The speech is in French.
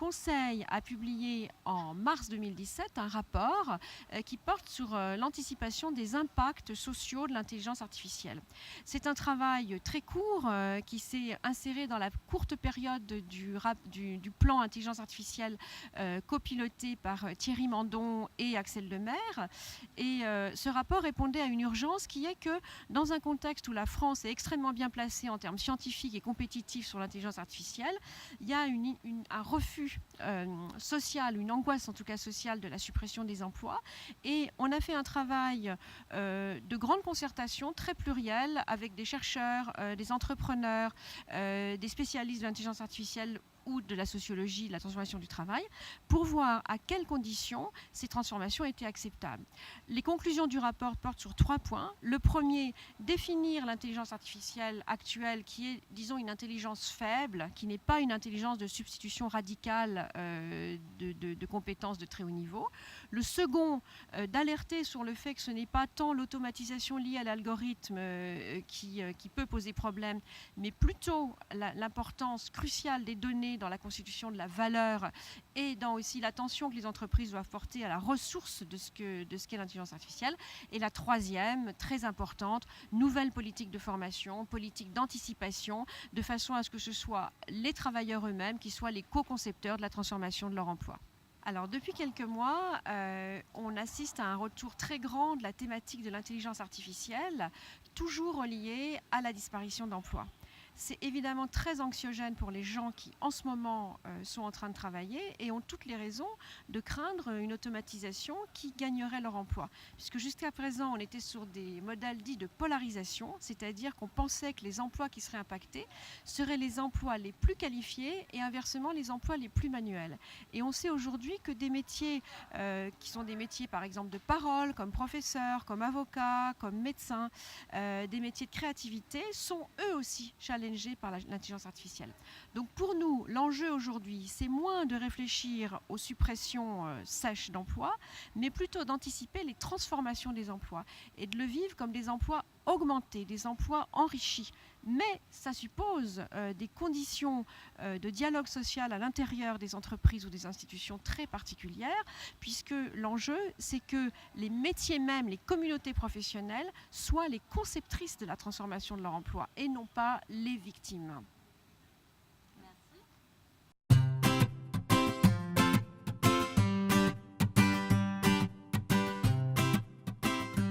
Conseil a publié en mars 2017 un rapport qui porte sur l'anticipation des impacts sociaux de l'intelligence artificielle. C'est un travail très court qui s'est inséré dans la courte période du plan intelligence artificielle copiloté par Thierry Mandon et Axel Lemaire. Et ce rapport répondait à une urgence qui est que dans un contexte où la France est extrêmement bien placée en termes scientifiques et compétitifs sur l'intelligence artificielle, il y a un refus social, une angoisse en tout cas sociale de la suppression des emplois. Et on a fait un travail de grande concertation très pluriel avec des chercheurs, des entrepreneurs, des spécialistes de l'intelligence artificielle ou de la sociologie, de la transformation du travail, pour voir à quelles conditions ces transformations étaient acceptables. Les conclusions du rapport portent sur 3 points. Le premier, définir l'intelligence artificielle actuelle qui est, disons, une intelligence faible, qui n'est pas une intelligence de substitution radicale de compétences de très haut niveau. Le second, d'alerter sur le fait que ce n'est pas tant l'automatisation liée à l'algorithme qui peut poser problème, mais plutôt l'importance cruciale des données dans la constitution de la valeur et dans aussi l'attention que les entreprises doivent porter à la ressource de ce qu'est l'intelligence artificielle. Et la troisième, très importante, nouvelle politique de formation, politique d'anticipation, de façon à ce que ce soit les travailleurs eux-mêmes qui soient les co-concepteurs de la transformation de leur emploi. Alors, depuis quelques mois, on assiste à un retour très grand de la thématique de l'intelligence artificielle, toujours reliée à la disparition d'emplois. C'est évidemment très anxiogène pour les gens qui, en ce moment, sont en train de travailler et ont toutes les raisons de craindre une automatisation qui gagnerait leur emploi. Puisque jusqu'à présent, on était sur des modèles dits de polarisation, c'est-à-dire qu'on pensait que les emplois qui seraient impactés seraient les emplois les plus qualifiés et inversement les emplois les plus manuels. Et on sait aujourd'hui que des métiers qui sont des métiers, par exemple, de parole, comme professeur, comme avocat, comme médecin, des métiers de créativité, sont eux aussi challengés par l'intelligence artificielle. Donc pour nous, l'enjeu aujourd'hui, c'est moins de réfléchir aux suppressions sèches d'emplois, mais plutôt d'anticiper les transformations des emplois et de le vivre comme des emplois augmentés, des emplois enrichis. Mais ça suppose des conditions de dialogue social à l'intérieur des entreprises ou des institutions très particulières, puisque l'enjeu, c'est que les métiers mêmes, les communautés professionnelles, soient les conceptrices de la transformation de leur emploi et non pas les victimes.